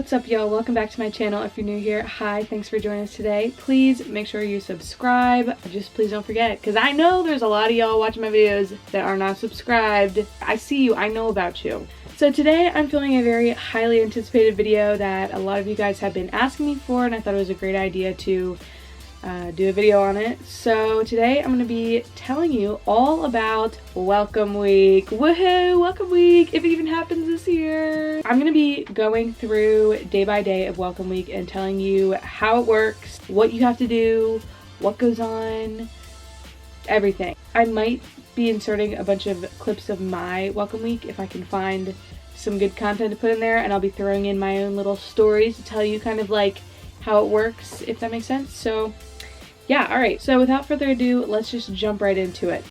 What's up, y'all? Welcome back to my channel. If you're new here, hi, thanks for joining us today. Please make sure you subscribe. Just please don't forget, because I know there's a lot of y'all watching my videos that are not subscribed. I see you, I know about you. So today I'm filming a very highly anticipated video that a lot of you guys have been asking me for, and I thought it was a great idea to do a video on it. So today I'm going to be telling you all about Welcome Week. Woohoo! Welcome Week, if it even happens this year. I'm going to be going through day by day of Welcome Week and telling you how it works, what you have to do, what goes on, everything. I might be inserting a bunch of clips of my Welcome Week if I can find some good content to put in there, and I'll be throwing in my own little stories to tell you kind of like how it works, if that makes sense. So yeah, alright, so without further ado, let's just jump right into it.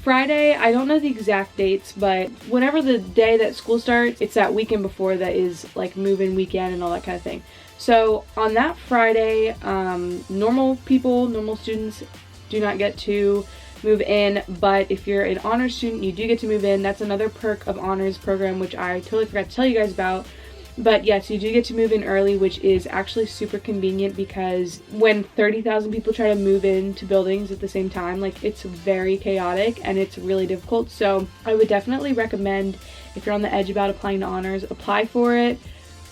Friday, I don't know the exact dates, but whenever the day that school starts, it's that weekend before that is like move-in weekend and all that kind of thing. So on that Friday, normal people, normal students do not get to move in, but if you're an honors student, you do get to move in. That's another perk of honors program, which I totally forgot to tell you guys about. But yes, you do get to move in early, which is actually super convenient because when 30,000 people try to move into buildings at the same time, like, it's very chaotic and it's really difficult. So I would definitely recommend, if you're on the edge about applying to honors, apply for it,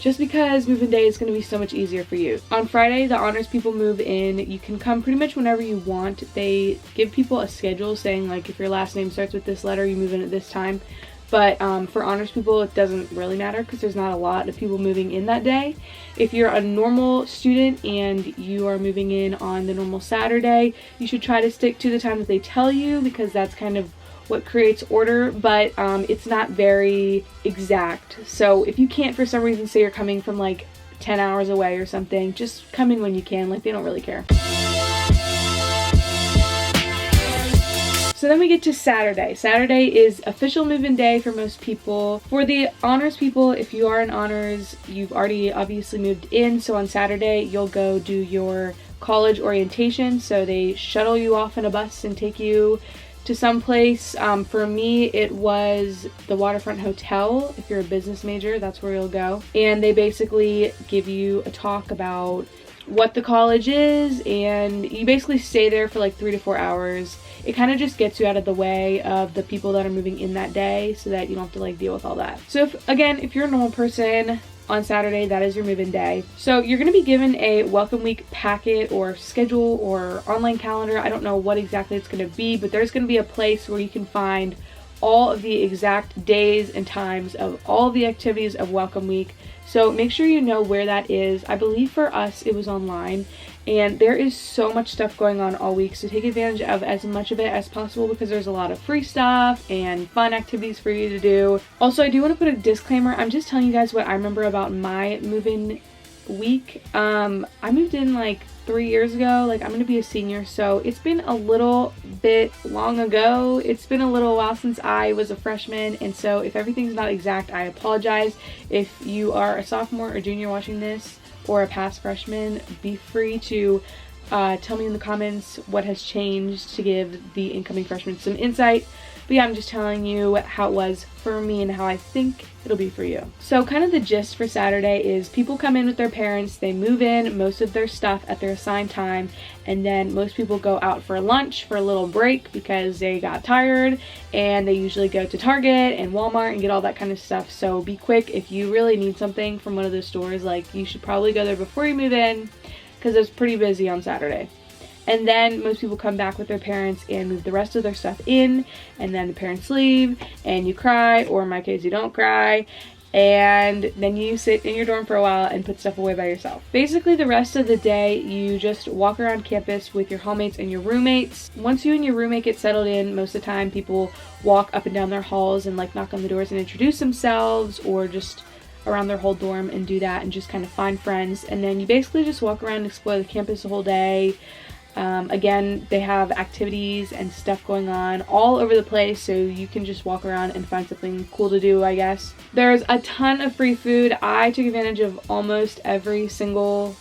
just because move-in day is going to be so much easier for you. On Friday, the honors people move in. You can come pretty much whenever you want. They give people a schedule saying, like, if your last name starts with this letter, you move in at this time. But for honors people, it doesn't really matter because there's not a lot of people moving in that day. If you're a normal student and you are moving in on the normal Saturday, you should try to stick to the time that they tell you because that's kind of what creates order, but it's not very exact. So if you can't for some reason say you're coming from like 10 hours away or something, just come in when you can. Like, they don't really care. So then we get to Saturday. Saturday is official move-in day for most people. For the honors people, if you are in honors, you've already obviously moved in. So on Saturday, you'll go do your college orientation. So they shuttle you off in a bus and take you to some place. For me, it was the Waterfront Hotel. If you're a business major, that's where you'll go. And they basically give you a talk about what the college is, and you basically stay there for like 3 to 4 hours. It kind of just gets you out of the way of the people that are moving in that day so that you don't have to like deal with all that. So if you're a normal person, on Saturday, that is your move-in day. So you're going to be given a Welcome Week packet or schedule or online calendar. I don't know what exactly it's going to be, but there's going to be a place where you can find all of the exact days and times of all of the activities of Welcome Week. So make sure you know where that is. I believe for us it was online, and there is so much stuff going on all week, so take advantage of as much of it as possible because there's a lot of free stuff and fun activities for you to do. Also, I do want to put a disclaimer. I'm just telling you guys what I remember about my move-in week. I moved in like 3 years ago. Like, I'm gonna be a senior, so it's been a little bit long ago. It's been a little while since I was a freshman, and so if everything's not exact, I apologize. If you are a sophomore or junior watching this, or a past freshman, be free to tell me in the comments what has changed to give the incoming freshmen some insight. But yeah, I'm just telling you how it was for me and how I think it'll be for you. So kind of the gist for Saturday is people come in with their parents, they move in most of their stuff at their assigned time, and then most people go out for lunch for a little break because they got tired, and they usually go to Target and Walmart and get all that kind of stuff. So be quick. If you really need something from one of those stores, like, you should probably go there before you move in because it's pretty busy on Saturday. And then most people come back with their parents and move the rest of their stuff in, and then the parents leave and you cry, or in my case you don't cry, and then you sit in your dorm for a while and put stuff away by yourself. Basically the rest of the day you just walk around campus with your hallmates and your roommates. Once you and your roommate get settled in, most of the time people walk up and down their halls and like knock on the doors and introduce themselves, or just around their whole dorm and do that and just kind of find friends. And then you basically just walk around and explore the campus the whole day. Again, they have activities and stuff going on all over the place, so you can just walk around and find something cool to do, I guess. There's a ton of free food. I took advantage of almost every single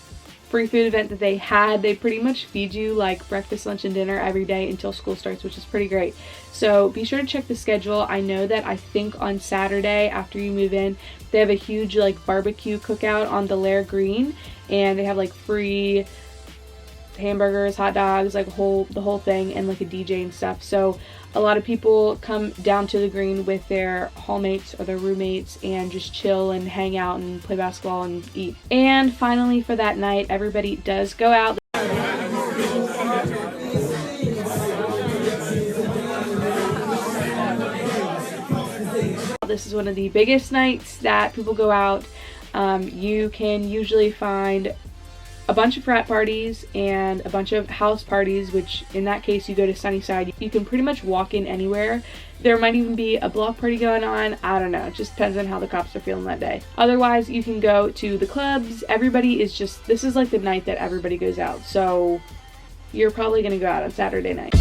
free food event that they had. They pretty much feed you like breakfast, lunch, and dinner every day until school starts, which is pretty great. So be sure to check the schedule. I know that I think on Saturday after you move in, they have a huge like barbecue cookout on the Lair Green, and they have like free hamburgers, hot dogs, like the whole thing, and like a DJ and stuff. So a lot of people come down to the green with their hallmates or their roommates and just chill and hang out and play basketball and eat. And finally, for that night, everybody does go out. This is one of the biggest nights that people go out. You can usually find a bunch of frat parties and a bunch of house parties, which in that case you go to Sunnyside. You can pretty much walk in anywhere. There might even be a block party going on. I don't know. It just depends on how the cops are feeling that day. Otherwise, you can go to the clubs. Everybody is just, this is like the night that everybody goes out. So you're probably going to go out on Saturday night.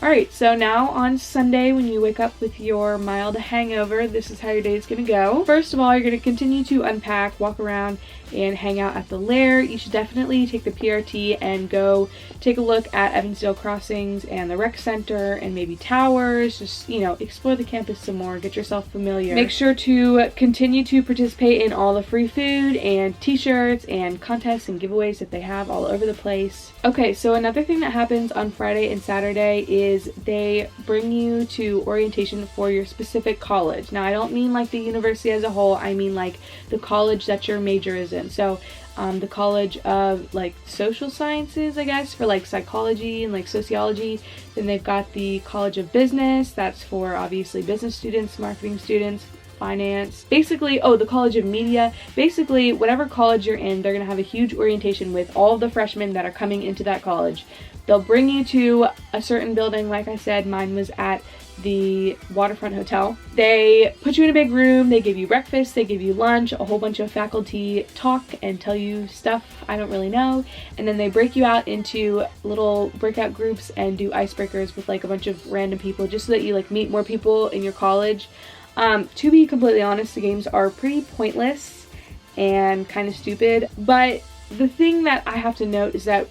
Alright, so now on Sunday when you wake up with your mild hangover, this is how your day is going to go. First of all, you're going to continue to unpack, walk around, and hang out at the Lair. You should definitely take the PRT and go take a look at Evansdale Crossings and the rec center and maybe towers. Just, you know, explore the campus some more, get yourself familiar. Make sure to continue to participate in all the free food and t-shirts and contests and giveaways that they have all over the place. Okay, so another thing that happens on Friday and Saturday is they bring you to orientation for your specific college. Now, I don't mean like the university as a whole, I mean like the college that your major is in. So the College of like Social Sciences, I guess, for like psychology and like sociology. Then they've got the College of Business, that's for obviously business students, marketing students, finance. Basically, oh, the College of Media. Basically, whatever college you're in, they're going to have a huge orientation with all of the freshmen that are coming into that college. They'll bring you to a certain building. Like I said, mine was at the Waterfront Hotel. They put you in a big room, they give you breakfast, they give you lunch, a whole bunch of faculty talk and tell you stuff I don't really know, and then they break you out into little breakout groups and do icebreakers with like a bunch of random people just so that you like meet more people in your college. To be completely honest, the games are pretty pointless and kind of stupid, but the thing that I have to note is that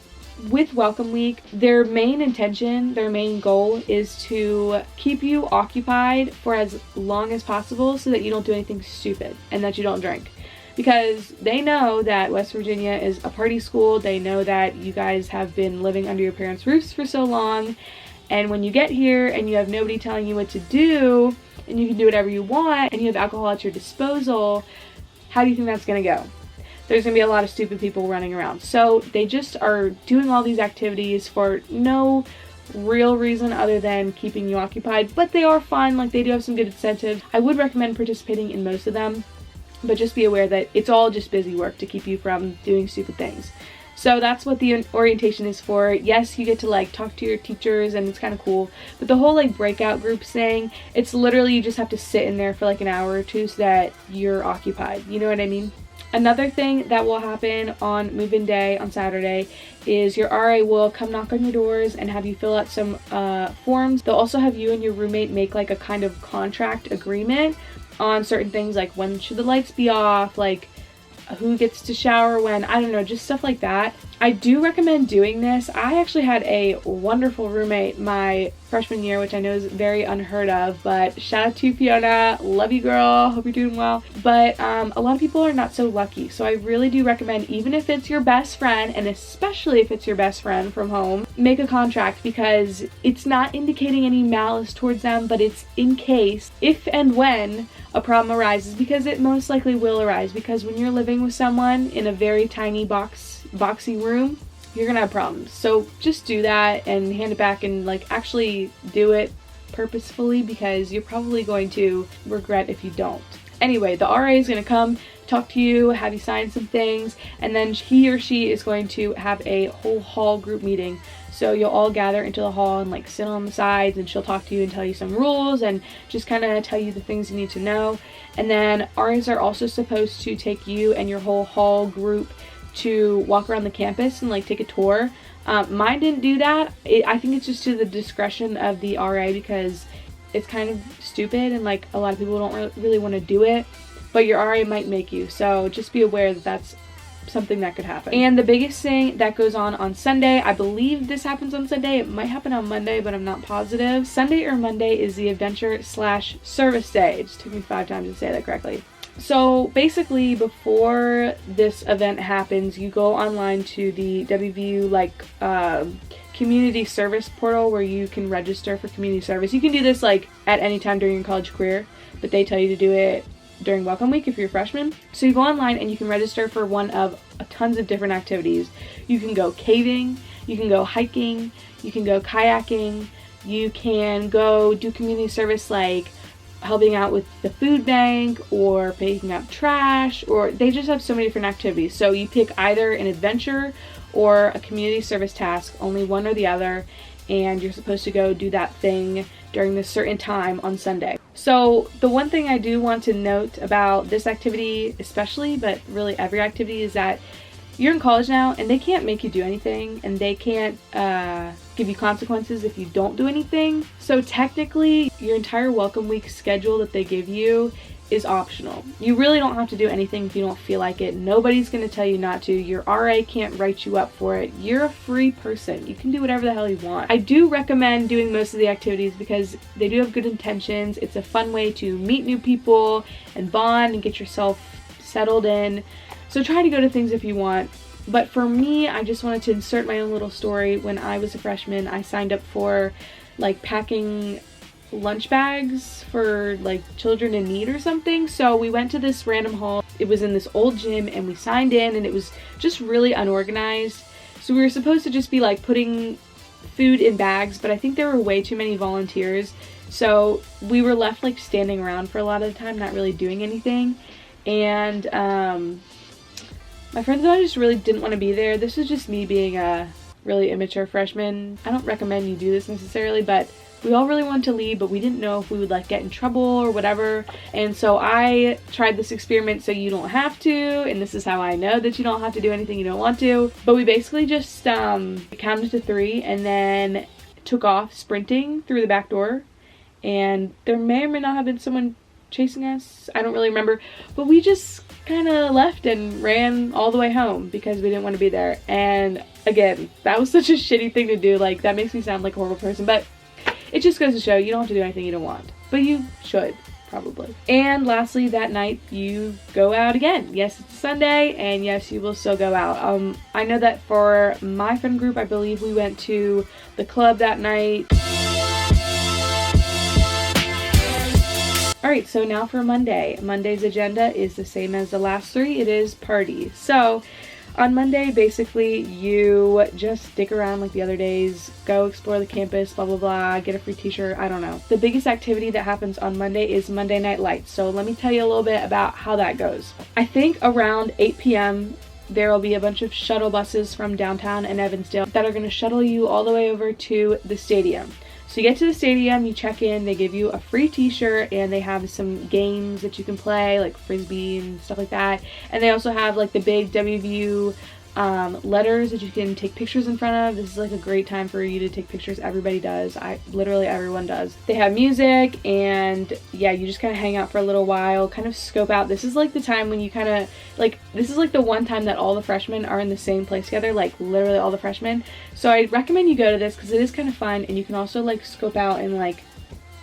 with Welcome Week, their main intention, their main goal is to keep you occupied for as long as possible so that you don't do anything stupid and that you don't drink. Because they know that West Virginia is a party school. They know that you guys have been living under your parents' roofs for so long. And when you get here and you have nobody telling you what to do and you can do whatever you want and you have alcohol at your disposal, how do you think that's going to go? There's going to be a lot of stupid people running around. So they just are doing all these activities for no real reason other than keeping you occupied. But they are fun. Like, they do have some good incentives. I would recommend participating in most of them. But just be aware that it's all just busy work to keep you from doing stupid things. So that's what the orientation is for. Yes, you get to like talk to your teachers and it's kind of cool. But the whole like breakout group thing, it's literally you just have to sit in there for like an hour or two so that you're occupied. You know what I mean? Another thing that will happen on move-in day on Saturday is your RA will come knock on your doors and have you fill out some forms. They'll also have you and your roommate make like a kind of contract agreement on certain things, like when should the lights be off, like who gets to shower when, I don't know, just stuff like that. I do recommend doing this. I actually had a wonderful roommate my freshman year, which I know is very unheard of, but shout out to you, Fiona. Love you, girl. Hope you're doing well. But a lot of people are not so lucky. So I really do recommend, even if it's your best friend, and especially if it's your best friend from home, make a contract, because it's not indicating any malice towards them, but it's in case, if and when a problem arises, because it most likely will arise, because when you're living with someone in a very tiny boxy room, you're gonna have problems. So just do that and hand it back and like actually do it purposefully, because you're probably going to regret if you don't. Anyway, the RA is gonna come talk to you, have you sign some things, and then he or she is going to have a whole hall group meeting. So you'll all gather into the hall and like sit on the sides, and she'll talk to you and tell you some rules and just kind of tell you the things you need to know. And then RAs are also supposed to take you and your whole hall group to walk around the campus and like take a tour. Mine didn't do that. I think it's just to the discretion of the RA, because it's kind of stupid and like a lot of people don't really want to do it. but your RA might make you. So just be aware that that's something that could happen. And the biggest thing that goes on Sunday, I believe this happens on Sunday, it might happen on Monday, but I'm not positive. Sunday or Monday is the adventure/service day. It just took me 5 times to say that correctly. So basically, before this event happens, you go online to the WVU community service portal where you can register for community service. You can do this like at any time during your college career, but they tell you to do it during welcome week if you're a freshman. So you go online and you can register for one of tons of different activities. You can go caving, you can go hiking, you can go kayaking, you can go do community service like helping out with the food bank or picking up trash, or they just have so many different activities. So you pick either an adventure or a community service task, only one or the other, and you're supposed to go do that thing during this certain time on Sunday. So the one thing I do want to note about this activity especially, but really every activity, is that you're in college now and they can't make you do anything, and they can't give you consequences if you don't do anything. So technically your entire welcome week schedule that they give you is optional. You really don't have to do anything if you don't feel like it. Nobody's going to tell you not to. Your RA can't write you up for it. You're a free person. You can do whatever the hell you want. I do recommend doing most of the activities because they do have good intentions. It's a fun way to meet new people and bond and get yourself settled in. So try to go to things if you want. But for me, I just wanted to insert my own little story. When I was a freshman, I signed up for like packing lunch bags for like children in need or something. So we went to this random hall. It was in this old gym and we signed in, and it was just really unorganized. So we were supposed to just be like putting food in bags, but I think there were way too many volunteers. So we were left like standing around for a lot of the time, not really doing anything. And my friends and I just really didn't want to be there. This was just me being a really immature freshman. I don't recommend you do this necessarily, but we all really wanted to leave, but we didn't know if we would like get in trouble or whatever. And so I tried this experiment so you don't have to, and this is how I know that you don't have to do anything you don't want to. But we basically just counted to 3 and then took off sprinting through the back door. And there may or may not have been someone chasing us. I don't really remember, but we just kind of left and ran all the way home because we didn't want to be there. And again, that was such a shitty thing to do. Like, that makes me sound like a horrible person, but it just goes to show you don't have to do anything you don't want, but you should probably. And lastly, that night you go out again. Yes, it's Sunday, and yes, you will still go out. I know that for my friend group, I believe we went to the club that night. Alright, so now for Monday. Monday's agenda is the same as the last 3. It is party. So on Monday, basically, you just stick around like the other days, go explore the campus, blah, blah, blah, get a free t-shirt, I don't know. The biggest activity that happens on Monday is Monday Night Lights. So let me tell you a little bit about how that goes. I think around 8 p.m., there will be a bunch of shuttle buses from downtown and Evansdale that are going to shuttle you all the way over to the stadium. So you get to the stadium, you check in, they give you a free t-shirt, and they have some games that you can play, like frisbee and stuff like that. And they also have like the big WVU letters that you can take pictures in front of. This is like a great time for you to take pictures. Everybody does. Literally everyone does. They have music, and yeah, you just kind of hang out for a little while, kind of scope out. This is like the time when you kind of like, this is like the one time that all the freshmen are in the same place together, like literally all the freshmen. So I recommend you go to this because it is kind of fun, and you can also like scope out and like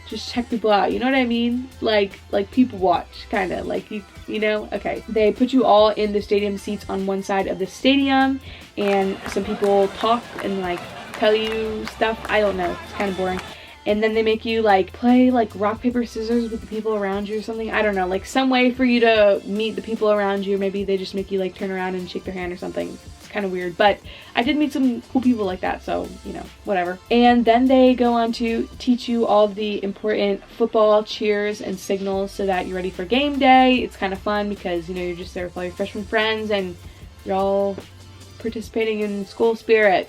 just check people out, you know what I mean? Like people watch, kind of, like, you know? Okay. They put you all in the stadium seats on one side of the stadium, and some people talk and like tell you stuff. I don't know, it's kind of boring. And then they make you like play like rock, paper, scissors with the people around you or something. I don't know, like some way for you to meet the people around you. Maybe they just make you like turn around and shake their hand or something. Kind of weird, but I did meet some cool people like that, so you know, whatever. And then they go on to teach you all the important football cheers and signals so that you're ready for game day. It's kind of fun because, you know, you're just there with all your freshman friends and you're all participating in school spirit.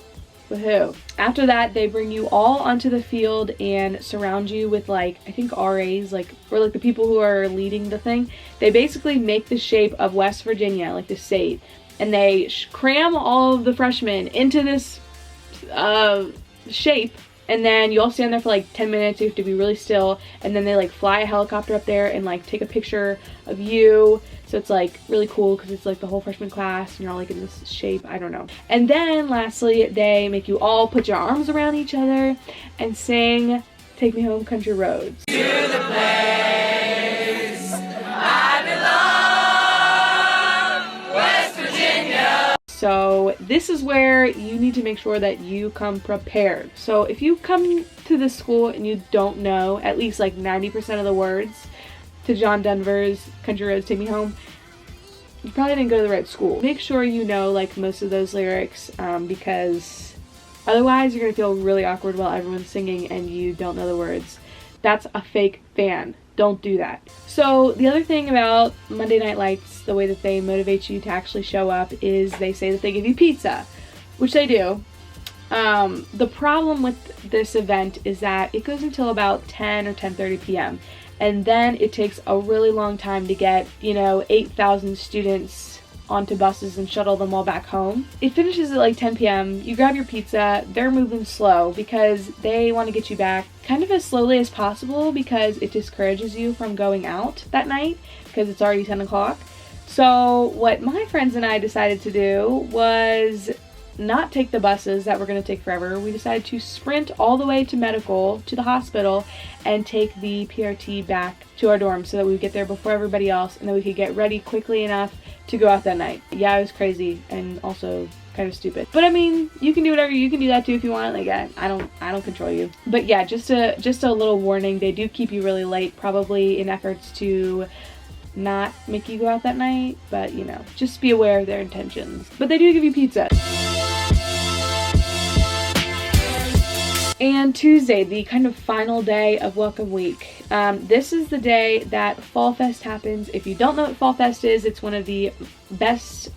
Woohoo. After that, they bring you all onto the field and surround you with like, I think RAs, like, or like the people who are leading the thing. They basically make the shape of West Virginia, like the state. And they cram all of the freshmen into this shape, And then you all stand there for like 10 minutes. You have to be really still. And then they like fly a helicopter up there and like take a picture of you. So it's like really cool because it's like the whole freshman class and you're all like in this shape. I don't know. And then lastly, they make you all put your arms around each other and sing "Take Me Home, Country Roads." To the place I belong, West Virginia. So this is where you need to make sure that you come prepared. So if you come to this school and you don't know at least like 90% of the words to John Denver's "Country Roads Take Me Home," you probably didn't go to the right school. Make sure you know like most of those lyrics because otherwise you're gonna feel really awkward while everyone's singing and you don't know the words. That's a fake fan. Don't do that. So the other thing about Monday Night Lights, the way that they motivate you to actually show up, is they say that they give you pizza, which they do. The problem with this event is that it goes until about 10 or 10:30 p.m. and then it takes a really long time to get, 8,000 students onto buses and shuttle them all back home. It finishes at like 10 p.m. You grab your pizza. They're moving slow because they want to get you back kind of as slowly as possible because it discourages you from going out that night because it's already 10 o'clock. So what my friends and I decided to do was not take the buses that were going to take forever. We decided to sprint all the way to medical, to the hospital, and take the PRT back to our dorm so that we would get there before everybody else and then we could get ready quickly enough to go out that night. Yeah, it was crazy and also kind of stupid. But I mean, you can do whatever. You can do that too if you want. Like I don't control you. But yeah, just a little warning. They do keep you really late, probably in efforts to not make you go out that night, but just be aware of their intentions. But they do give you pizza. And Tuesday, the kind of final day of Welcome Week. This is the day that Fall Fest happens. If you don't know what Fall Fest is, it's one of the best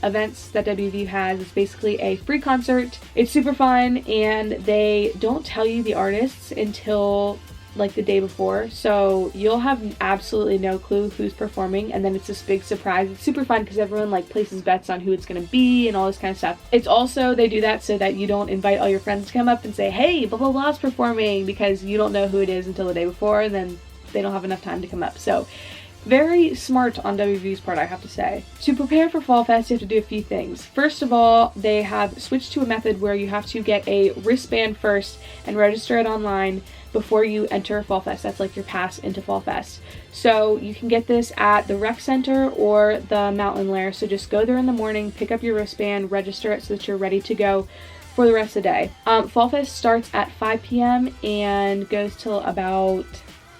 events that WVU has. It's basically a free concert. It's super fun, and they don't tell you the artists until like the day before, so you'll have absolutely no clue who's performing, and then it's this big surprise. It's super fun because everyone like places bets on who it's gonna be and all this kind of stuff. It's also, they do that so that you don't invite all your friends to come up and say, hey, blah blah blah's performing, because you don't know who it is until the day before, and then they don't have enough time to come up. So very smart on WVU's part, I have to say. To prepare for Fall Fest, you have to do a few things. First of all, they have switched to a method where you have to get a wristband first and register it online before you enter Fall Fest. That's like your pass into Fall Fest. So you can get this at the rec center or the Mountain Lair. So just go there in the morning, pick up your wristband, register it so that you're ready to go for the rest of the day. Fall Fest starts at 5 p.m. and goes till about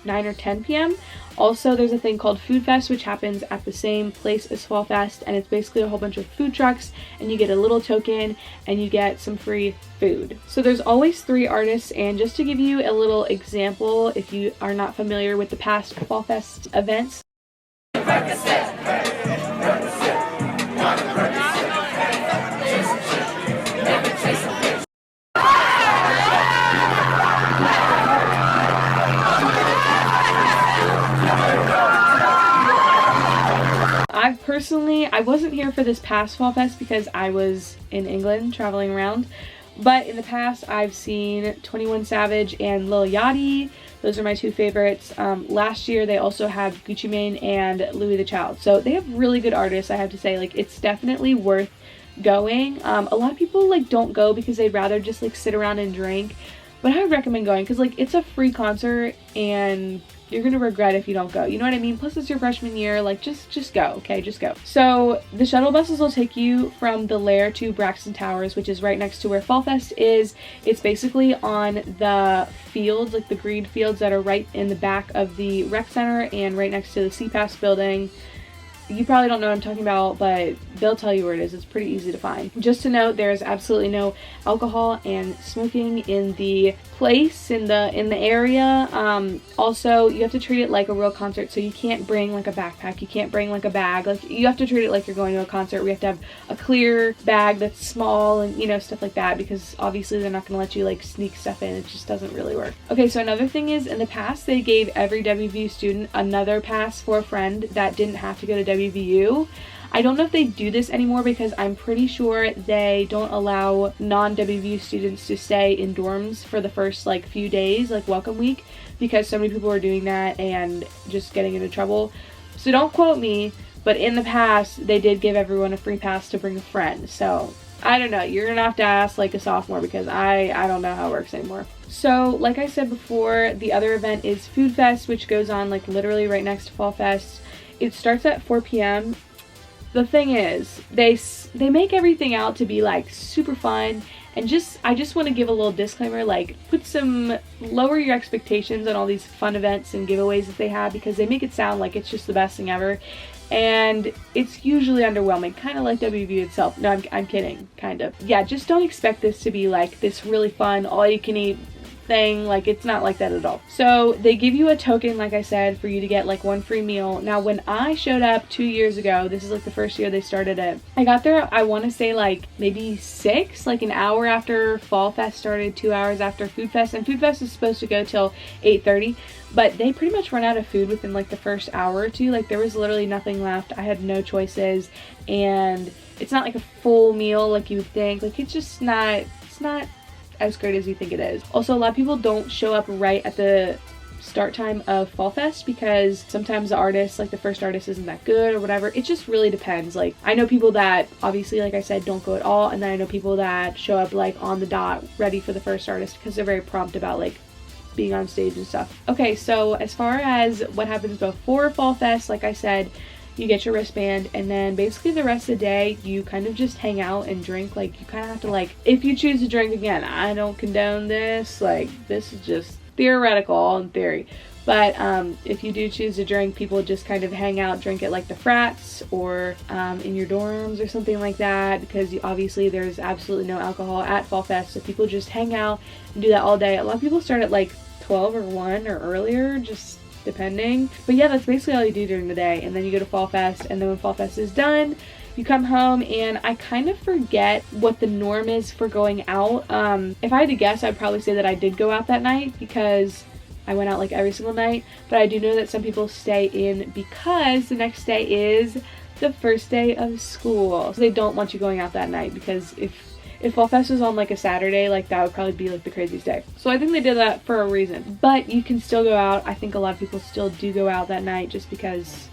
9 or 10 p.m. Also, there's a thing called Food Fest, which happens at the same place as Fall Fest, and it's basically a whole bunch of food trucks, and you get a little token, and you get some free food. So there's always 3 artists, and just to give you a little example, if you are not familiar with the past Fall Fest events. I wasn't here for this past Fall Fest because I was in England traveling around, but in the past I've seen 21 Savage and Lil Yachty. Those are my 2 favorites. Last year they also had Gucci Mane and Louis the Child. So they have really good artists, I have to say. Like, it's definitely worth going. A lot of people like don't go because they'd rather just like sit around and drink, but I would recommend going because like it's a free concert and you're gonna regret if you don't go. You know what I mean? Plus it's your freshman year. Like, just go, okay? Just go. So the shuttle buses will take you from the Lair to Braxton Towers, which is right next to where Fall Fest is. It's basically on the fields, like the green fields that are right in the back of the rec center and right next to the CPAS building. You probably don't know what I'm talking about, but they'll tell you where it is. It's pretty easy to find. Just to note, there is absolutely no alcohol and smoking in the place, in the area. Also, you have to treat it like a real concert, so you can't bring like a backpack, you can't bring like a bag. Like, you have to treat it like you're going to a concert. We have to have a clear bag that's small and stuff like that, because obviously they're not going to let you like sneak stuff in. It just doesn't really work. Okay, so another thing is, in the past they gave every WVU student another pass for a friend that didn't have to go to WVU. I don't know if they do this anymore because I'm pretty sure they don't allow non-WVU students to stay in dorms for the first like few days, like welcome week, because so many people are doing that and just getting into trouble. So don't quote me, but in the past they did give everyone a free pass to bring a friend. So I don't know, you're gonna have to ask like a sophomore because I don't know how it works anymore. So like I said before, the other event is Food Fest, which goes on like literally right next to Fall Fest. It starts at 4 p.m. The thing is, they make everything out to be like super fun, and I just want to give a little disclaimer, like lower your expectations on all these fun events and giveaways that they have, because they make it sound like it's just the best thing ever. And it's usually underwhelming, kind of like WVU itself. No, I'm kidding, kind of. Yeah, just don't expect this to be like this really fun, all-you-can-eat thing. Like, it's not like that at all. So they give you a token, like I said, for you to get like one free meal. Now, when I showed up 2 years ago, this is like the first year they started it, I got there, I want to say like maybe 6, like an hour after Fall Fest started, 2 hours after Food Fest, and Food Fest is supposed to go till 8:30. But they pretty much run out of food within like the first hour or two. Like, there was literally nothing left. I had no choices, and it's not like a full meal like you would think. Like, it's not as great as you think it is. Also, a lot of people don't show up right at the start time of Fall Fest because sometimes the artist, like the first artist, isn't that good or whatever. It just really depends. Like, I know people that obviously, like I said, don't go at all, and then I know people that show up like on the dot ready for the first artist because they're very prompt about like being on stage and stuff. Okay, so as far as what happens before Fall Fest, like I said, you get your wristband, and then basically the rest of the day you kind of just hang out and drink. Like, you kind of have to, like, if you choose to drink, again, I don't condone this, like, this is just theoretical, all in theory, but if you do choose to drink, people just kind of hang out, drink at like the frats or in your dorms or something like that, because obviously there's absolutely no alcohol at Fall Fest, so people just hang out and do that all day. A lot of people start at like 12 or 1 or earlier, just depending. But yeah, that's basically all you do during the day, and then you go to Fall Fest, and then when Fall Fest is done, you come home. And I kind of forget what the norm is for going out. If I had to guess, I'd probably say that I did go out that night because I went out like every single night, but I do know that some people stay in because the next day is the first day of school, so they don't want you going out that night, because if Fall Fest was on like a Saturday, like that would probably be like the craziest day. So I think they did that for a reason. But you can still go out. I think a lot of people still do go out that night just because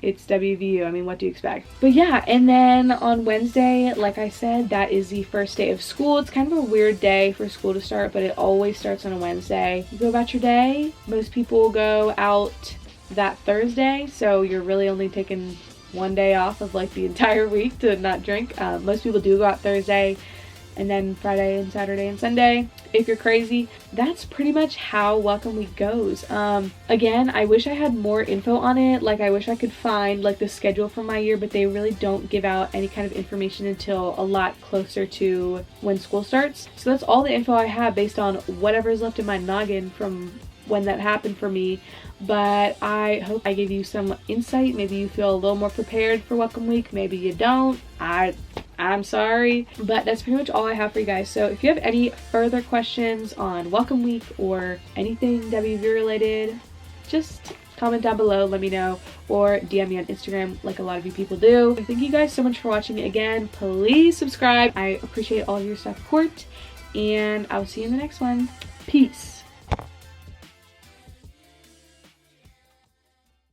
it's WVU. I mean, what do you expect? But yeah, and then on Wednesday, like I said, that is the first day of school. It's kind of a weird day for school to start, but it always starts on a Wednesday. You go about your day. Most people go out that Thursday, so you're really only taking one day off of like the entire week to not drink. Most people do go out Thursday, and then Friday and Saturday and Sunday if you're crazy. That's pretty much how Welcome Week goes. Again, I wish I had more info on it. Like, I wish I could find like the schedule for my year, but they really don't give out any kind of information until a lot closer to when school starts. So that's all the info I have based on whatever's left in my noggin from when that happened for me. But I hope I gave you some insight. Maybe you feel a little more prepared for Welcome Week. Maybe you don't. I'm sorry, but that's pretty much all I have for you guys. So if you have any further questions on Welcome Week or anything WV related, just comment down below, let me know, or DM me on Instagram like a lot of you people do. Thank you guys so much for watching. Again, please subscribe. I appreciate all of your support, and I'll see you in the next one. Peace.